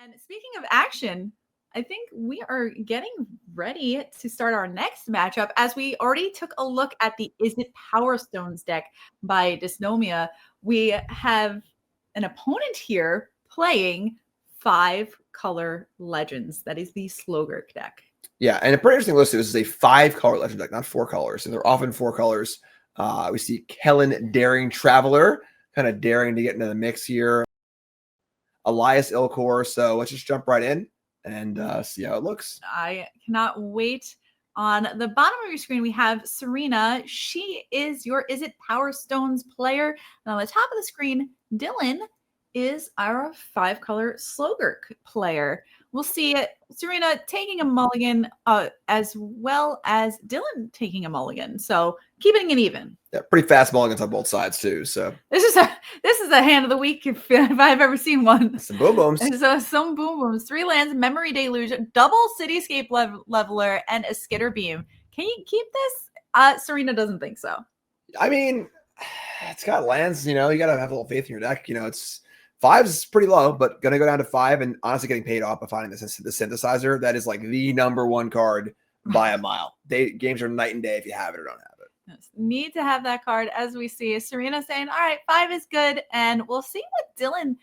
And speaking of action, I think we are getting ready to start our next matchup as we already took a look at the Izzet Powerstones deck by Dysnomia. We have an opponent here playing 5-color legends. That is the Slogurk deck. Yeah, and a pretty interesting list. This is a 5-color legend deck, not 4 colors. And they're often 4 colors. We see Kellen Daring Traveler, kind of daring to get into the mix here. Elias Ilkor. So let's just jump right in and see how it looks. I cannot wait. On the bottom of your screen, we have Serena. She is your Izzet Powerstones player. And on the top of the screen, Dylan is our 5-color Slogurk player. We'll see Serena taking a mulligan as well as Dylan taking a mulligan. So keeping it even. Yeah, pretty fast mulligans on both sides too. So this is a hand of the week if I've ever seen one. Some boom booms. So some boom booms. 3 lands, Memory Deluge, double Cityscape Leveler, and a Skitter Beam. Can you keep this? Serena doesn't think so. I mean, it's got lands. You know, you got to have a little faith in your deck. You know, it's 5's pretty low, but going to go down to 5 and honestly getting paid off by finding the synthesizer. That is like the #1 card by a mile. Games are night and day if you have it or don't have it. Yes, need to have that card. As we see Serena saying, all right, 5 is good. And we'll see what Dylan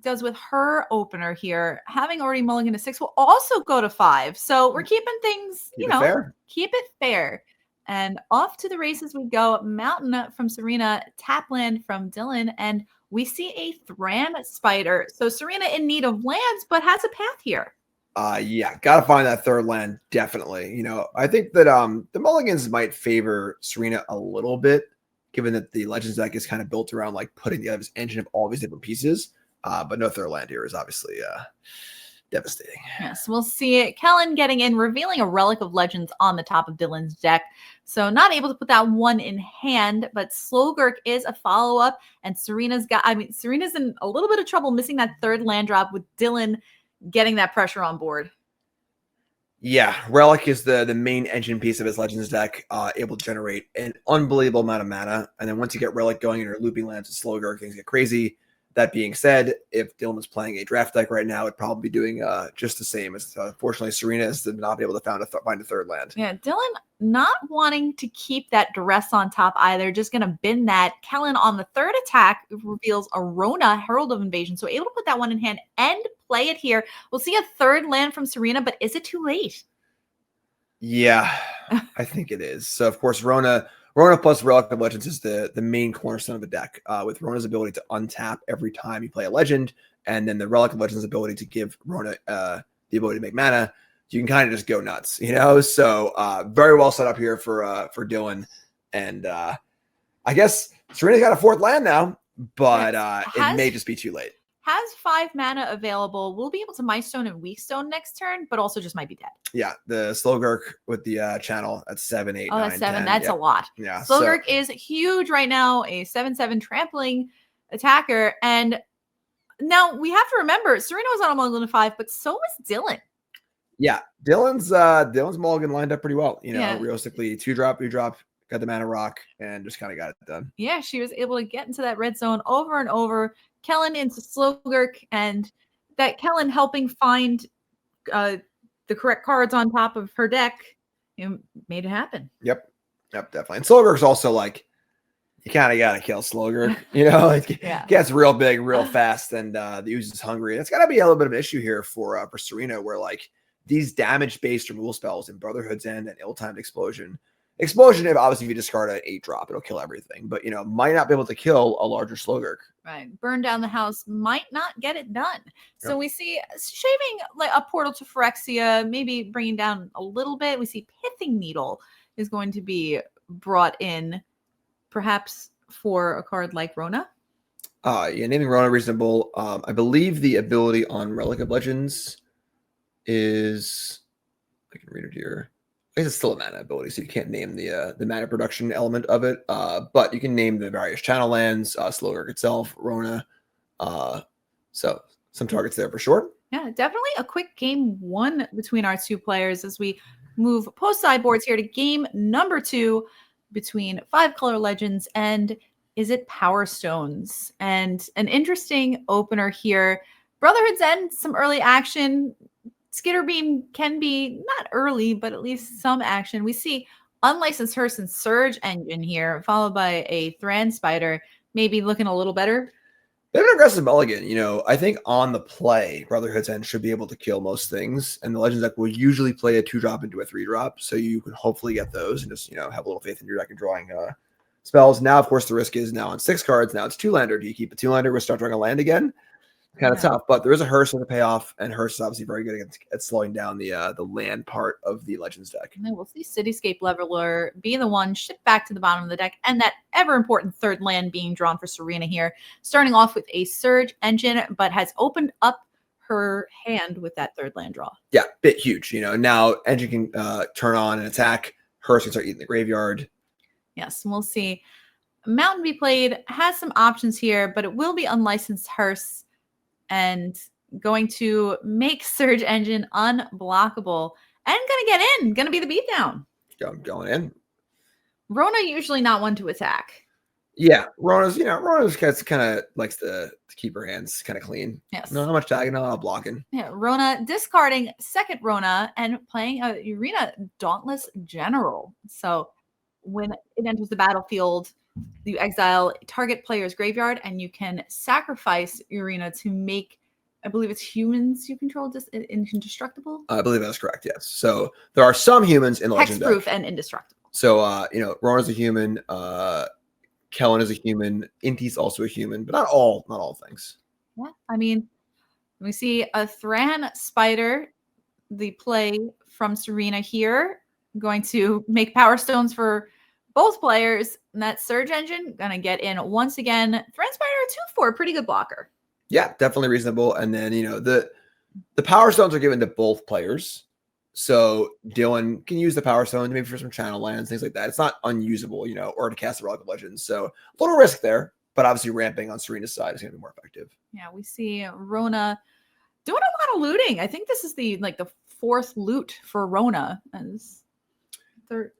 does with her opener here. Having already mulligan to 6 will also go to 5. So we're keeping things, fair. Keep it fair. And off to the races we go. Mountain from Serena, Tapland from Dylan, and we see a Thran Spider. So Serena in need of lands, but has a path here. Yeah, gotta find that 3rd land, definitely. You know, I think that the mulligans might favor Serena a little bit, given that the Legends deck is kind of built around like putting together this engine of all these different pieces. But no 3rd land here is obviously devastating. Yes, we'll see it. Kellen getting in, revealing a Relic of Legends on the top of Dylan's deck. So not able to put that one in hand, but Slogurk is a follow-up, and Serena's in a little bit of trouble missing that 3rd land drop with Dylan getting that pressure on board. Yeah, Relic is the main engine piece of his Legends deck, able to generate an unbelievable amount of mana. And then once you get Relic going and you're looping lands with Slogurk, things get crazy. That being said, if Dylan was playing a draft deck right now, it'd probably be doing just the same. As unfortunately, Serena is not be able to find a 3rd land. Yeah, Dylan not wanting to keep that duress on top either, just going to bin that. Kellen on the 3rd attack reveals a Rona, Herald of Invasion, so able to put that one in hand and play it here. We'll see a 3rd land from Serena, but is it too late? Yeah, I think it is. So, of course, Rona plus Relic of Legends is the main cornerstone of the deck, with Rona's ability to untap every time you play a legend, and then the Relic of Legends' ability to give Rona the ability to make mana. You can kind of just go nuts, you know? So very well set up here for Dylan. And I guess Serena's got a 4th land now, but it may just be too late. Has 5 mana available. We'll be able to Milestone and Weakstone next turn, but also just might be dead. Yeah, the Slogurk with the channel at 7, 8, 9, that's 7. 10. That's a lot. Yeah, Slogurk is huge right now, a 7/7 trampling attacker. And now we have to remember, Serena was on a mulligan to 5, but so was Dylan. Yeah, Dylan's mulligan lined up pretty well. You know, realistically, 2-drop, got the mana rock, and just kind of got it done. Yeah, she was able to get into that red zone over and over. Kellen into Slogurk, and that Kellen helping find the correct cards on top of her deck, made it happen. Yep, definitely. And Slogurk's also like, you kind of got to kill Slogurk. You know, it gets real big, real fast, and the ooze is hungry. And it's got to be a little bit of an issue here for Serena, where like these damage-based removal spells in Brotherhood's End and Ill-Timed Explosion, if obviously if you discard an 8-drop, it'll kill everything, but might not be able to kill a larger Slogurk. Right, burn down the house might not get it done. So we see shaving like a Portal to Phyrexia, maybe bringing down a little bit. We see Pithing Needle is going to be brought in, perhaps for a card like Rona. Yeah, naming Rona reasonable. I believe the ability on Relic of Legends is, I can read it here. I guess it's still a mana ability, so you can't name the mana production element of it. But you can name the various channel lands, Slogurk itself, Rona. So some targets there for sure. Yeah, definitely a quick game 1 between our 2 players as we move post sideboards here to game number 2 between 5-color legends and Izzet Powerstones. And an interesting opener here. Brotherhood's End, some early action. Skitter Beam can be not early, but at least some action. We see Unlicensed Hearse and Surge Engine here, followed by a Thran Spider, maybe looking a little better. They have an aggressive mulligan. I think on the play, Brotherhood's End should be able to kill most things, and the Legends deck will usually play a 2-drop into a 3-drop, so you can hopefully get those and just have a little faith in your deck and drawing spells. Now, of course, the risk is now on 6 cards. Now it's 2-lander. Do you keep a 2-lander? We'll start drawing a land again. Kind of tough, but there is a Hearse with a payoff, and Hearse is obviously very good at slowing down the land part of the Legends deck. And then we'll see Cityscape Leveler be the one shipped back to the bottom of the deck, and that ever-important third land being drawn for Serena here, starting off with a Surge Engine, but has opened up her hand with that third land draw. Yeah, bit huge. Now Engine can turn on and attack. Hearse can start eating the graveyard. Yes, and we'll see. Mountain be played, has some options here, but it will be Unlicensed Hearse, and going to make Surge Engine unblockable and gonna get in, gonna be the beatdown. Going in. Rona usually not one to attack. Yeah, Rona's kind of likes to keep her hands kind of clean. Yes. Not much tagging, not a lot of blocking. Yeah, Rona discarding second Rona and playing a Arena Dauntless General. So when it enters the battlefield, you exile target player's graveyard, and you can sacrifice Arena to make, I believe it's humans you control indestructible. I believe that's correct. Yes. So there are some humans in the Legend deck. Hexproof and indestructible. So Rona's a human. Kellen is a human. Inti's also a human, but not all things. Yeah, I mean, we see a Thran Spider, the play from Serena here, going to make Power Stones for both players, and that Surge Engine gonna get in once again. Thran Spider 2/4, pretty good blocker. Yeah, definitely reasonable. And then the Power Stones are given to both players, so Dylan can use the Power Stones maybe for some channel lands, things like that. It's not unusable, or to cast the Relic of Legends. So a little risk there, but obviously ramping on Serena's side is gonna be more effective. Yeah, we see Rona doing a lot of looting. I think this is the 4th loot for Rona, as third.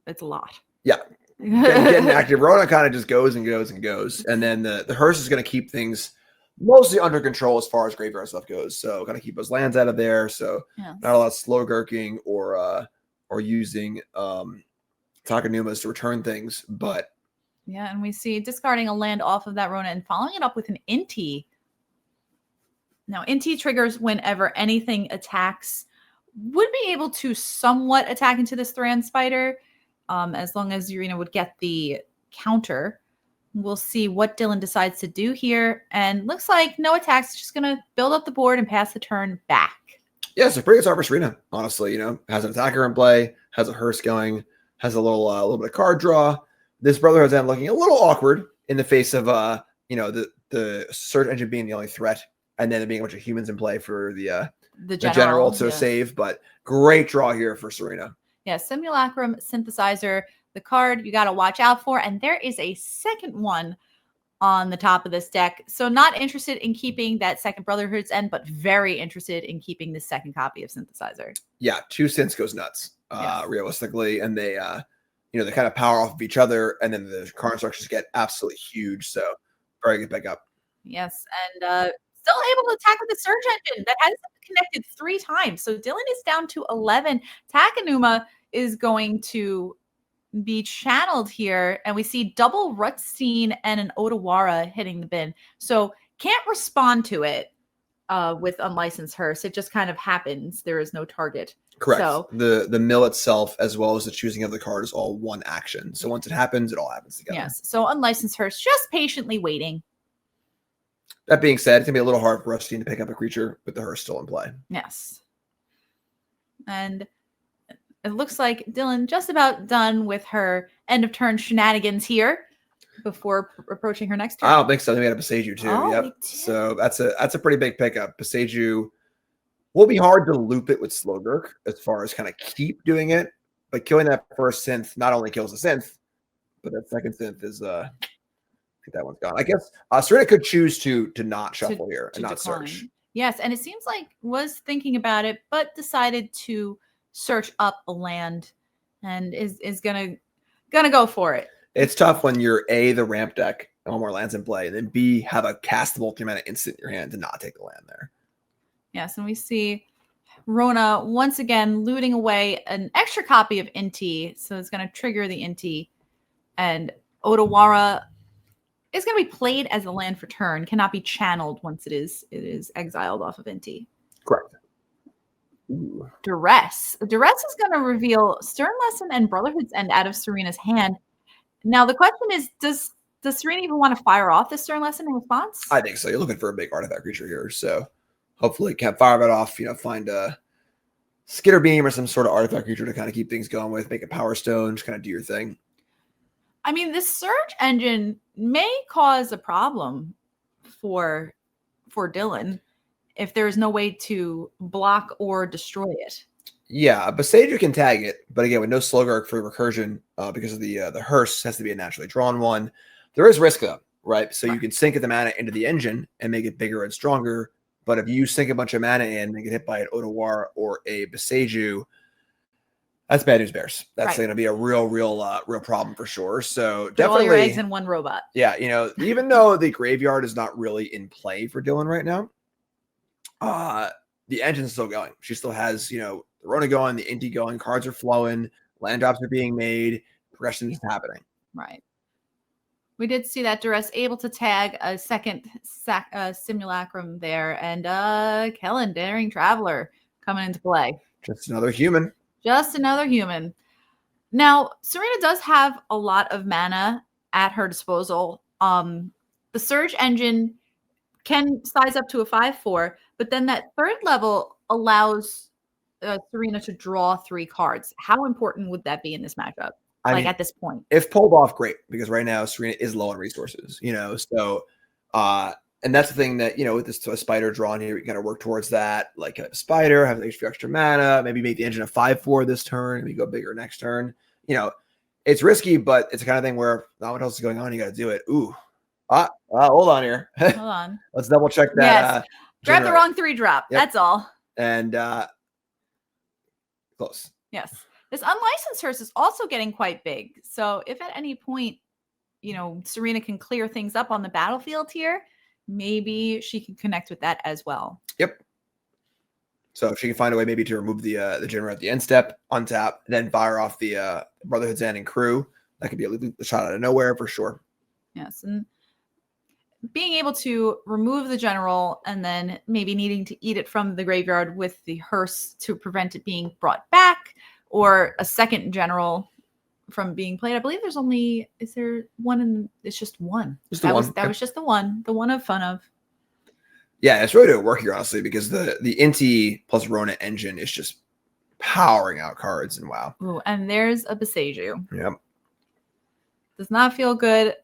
It's a lot. Yeah. Getting active. Rona kind of just goes and goes and goes. And then the Hearse is going to keep things mostly under control as far as graveyard stuff goes. So kind of keep those lands out of there. So not a lot of Slogurking or using Takanumas to return things. But yeah, and we see discarding a land off of that Rona and following it up with an Inti. Now, Inti triggers whenever anything attacks. Would be able to somewhat attack into this Thran Spider, as long as Urena would get the counter. We'll see what Dylan decides to do here. And looks like no attacks, just going to build up the board and pass the turn back. Yeah, it's a pretty good start for Serena, honestly. Has an attacker in play, has a Hearse going, has a little bit of card draw. This Brotherhood's End looking a little awkward in the face of the Surge Engine being the only threat, and then there being a bunch of humans in play for the general to save. But great draw here for Serena. Yeah, Simulacrum Synthesizer, the card you got to watch out for. And there is a second one on the top of this deck. So not interested in keeping that second Brotherhood's End, but very interested in keeping the second copy of Synthesizer. Yeah, 2 synths goes nuts, realistically. And they, they kind of power off of each other. And then the card structures get absolutely huge. So very good pickup. Yes, and still able to attack with the Surge Engine that has connected 3 times. So Dylan is down to 11. Takanuma is going to be channeled here, and we see double Rutstein and an Odawara hitting the bin. So can't respond to it with Unlicensed Hearse. It just kind of happens. There is no target. Correct. So the mill itself, as well as the choosing of the card, is all one action. So once it happens, it all happens together. Yes. So Unlicensed Hearse just patiently waiting. That being said, it's going to be a little hard for Rutstein to pick up a creature with the Hearse still in play. Yes. And it looks like Dylan just about done with her end of turn shenanigans here before approaching her next turn. I don't think so. I think we had a Beseju too. Oh, yep. So that's a pretty big pickup. Beseju will be hard to loop it with Slogurk as far as kind of keep doing it, but killing that first synth not only kills the synth, but that second synth is I think that one's gone. I guess Serena could choose to not shuffle here and not decline. search. Yes, and it seems like was thinking about it, but decided to search up a land and is gonna go for it. It's tough when you're the ramp deck all more lands in play, and then B, have a castable 3-mana instant in your hand to not take the land there. Yes, and we see Rona once again looting away an extra copy of Inti, so it's going to trigger the Inti, and Otawara is going to be played as a land for turn, cannot be channeled once it is exiled off of Inti. Correct. Ooh. Duress. Duress is going to reveal Stern Lesson and Brotherhood's End out of Serena's hand. Now the question is, does Serena even want to fire off the Stern Lesson in response? I think so. You're looking for a big artifact creature here, so hopefully can fire that off. Find a Skitter Beam or some sort of artifact creature to kind of keep things going with, make a Power Stone, just kind of do your thing. I mean, this Surge Engine may cause a problem for Dylan if there's no way to block or destroy it. Yeah, Boseiju can tag it, but again, with no Slogurk for recursion, because of the hearse has to be a naturally drawn one. There is risk though, right? So you can sink the mana into the engine and make it bigger and stronger. But if you sink a bunch of mana in and get hit by an Otawara or a Boseiju, that's bad news bears. That's going to be a real problem for sure. So put definitely all your eggs in one robot. Yeah, even though the graveyard is not really in play for Dylan right now, the engine's still going. She still has, the Rona going, the Inti going, cards are flowing, land drops are being made, progression is happening. Right. We did see that Duress able to tag a second simulacrum there, and Kellen, Daring Traveler, coming into play. Just another human. Just another human. Now, Serena does have a lot of mana at her disposal. The Surge Engine can size up to a 5/4, but then that third level allows Serena to draw 3 cards. How important would that be in this matchup? I mean, at this point, if pulled off, great, because right now Serena is low on resources, so and that's the thing that, with this spider drawn here, you got to work towards that, like a spider, have extra mana, maybe make the engine a 5/4 this turn, maybe go bigger next turn. It's risky, but it's the kind of thing where not what else is going on, you got to do it. Ooh, hold on here. Hold on. Let's double check that. Yes. Grab the wrong 3-drop. Yep. That's all. And close. Yes. This unlicensed hearse is also getting quite big. So if at any point, Serena can clear things up on the battlefield here, maybe she can connect with that as well. Yep. So if she can find a way maybe to remove the generator at the end step, untap, then fire off the Brotherhood's End and crew, that could be a shot out of nowhere for sure. Yes. And being able to remove the general and then maybe needing to eat it from the graveyard with the hearse to prevent it being brought back, or a second general from being played. I believe is there one it's just one. That was just the one of fun of. Yeah, it's really doing work here, honestly, because the Inti plus Rona engine is just powering out cards, and wow. Ooh, and there's a Boseiju. Yep. Does not feel good.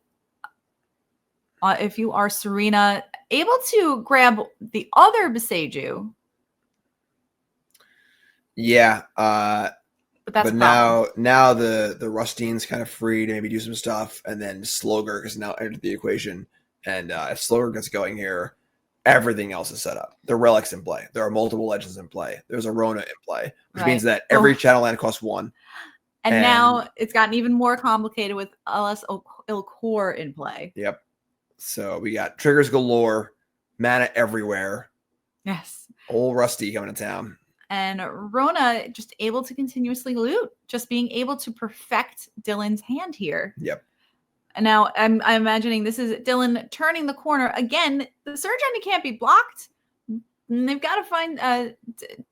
If you are Serena, able to grab the other Boseiju. Yeah, but now the Rustine's kind of free to maybe do some stuff, and then Slogurk is now entered the equation. And if Slogurk gets going here, everything else is set up. The relics in play. There are multiple legends in play. There's a Rona in play, which means that every channel land costs 1. And now it's gotten even more complicated with LS Ilkor in play. Yep. So we got triggers galore, mana everywhere. Yes. Old Rusty coming to town. And Rona just able to continuously loot, just being able to perfect Dylan's hand here. Yep. And now I'm imagining this is Dylan turning the corner. Again, the Surge Engine can't be blocked. And they've got to find,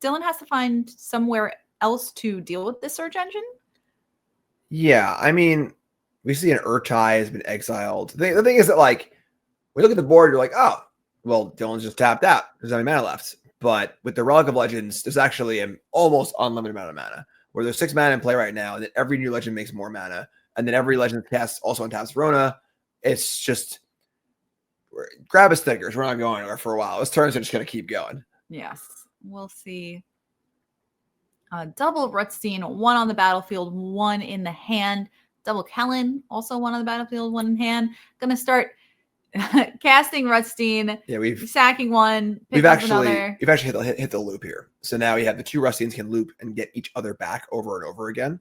Dylan has to find somewhere else to deal with this Surge Engine. Yeah, I mean, we see an Urtai has been exiled. The thing is that, like, we look at the board, you're like, oh, well, Dylan's just tapped out. There's not any mana left. But with the Relic of Legends, there's actually an almost unlimited amount of mana, where there's 6 mana in play right now, and then every new legend makes more mana, and then every legend cast also untaps Rona. It's just grab his stickers. We're not going anywhere for a while. This turns are just going to keep going. Yes, we'll see. Double Rutstein, 1 on the battlefield, 1 in the hand. Double Kellen, also 1 on the battlefield, 1 in hand. Gonna start casting Rutstein. Yeah, we've sacking 1. We've actually hit the loop here. So now we have the 2 Rutsteins can loop and get each other back over and over again.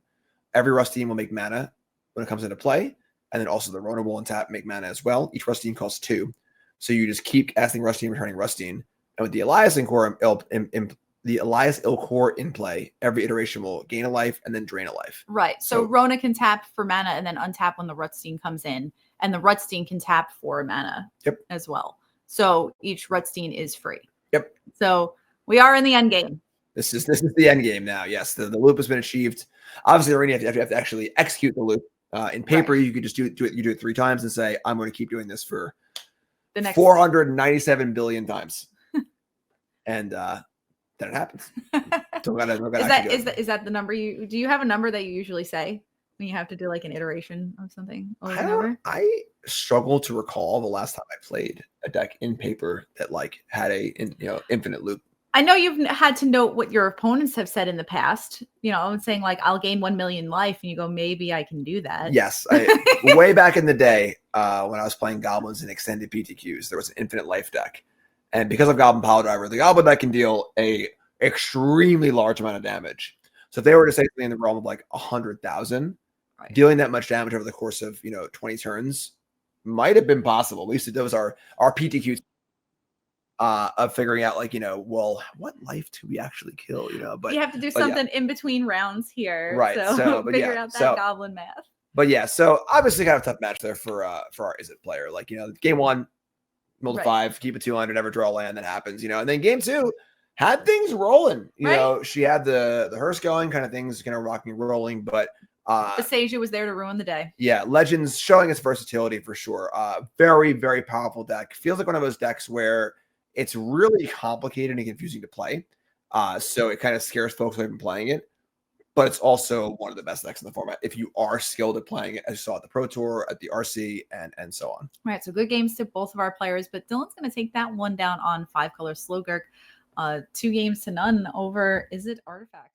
Every Rutstein will make mana when it comes into play, and then also the Rona will untap, make mana as well. Each Rustine costs 2. So you just keep casting Rustine, returning Rustine. And with the Elias Core, the Elias Ilcore in play, every iteration will gain a life and then drain a life. Right. So Rona can tap for mana and then untap when the Rutstein comes in. And the Rutstein can tap for mana as well. So each Rutstein is free. Yep. So we are in the end game. This is the end game now. Yes, the loop has been achieved. Obviously, already you have to actually execute the loop. In paper, you could just do it. You do it 3 times and say, "I'm going to keep doing this for the next 497 billion times," and then it happens. Is that the number you do? You have a number that you usually say when you have to do like an iteration of something? I struggle to recall the last time I played a deck in paper that like had a infinite loop. I know you've had to note what your opponents have said in the past, saying like, I'll gain 1 million life. And you go, maybe I can do that. Yes. Way back in the day, when I was playing Goblins in extended PTQs, there was an infinite life deck. And because of Goblin Pile Driver, the Goblin deck can deal a extremely large amount of damage. So if they were to say something in the realm of like 100,000, dealing that much damage over the course of, 20 turns might have been possible. At least those are our PTQs. Of figuring out like, well, what life do we actually kill, but you have to do something in between rounds here. Right. So figure out that goblin math. But yeah, so obviously kind of a tough match there for our Izzet player. Like, game 1, mill to 5, keep it 200, never draw a land, that happens, and then game 2 had things rolling. She had the hearse going, kind of things kind of rocking and rolling, but Asasia was there to ruin the day. Yeah, Legends showing its versatility for sure. Very, very powerful deck. Feels like one of those decks where it's really complicated and confusing to play. So it kind of scares folks who have been playing it. But it's also one of the best decks in the format if you are skilled at playing it, as you saw at the Pro Tour, at the RC, and so on. Right, so good games to both of our players. But Dylan's going to take that one down on 5-color Slogurk. 2 games to none over Izzet Artifacts.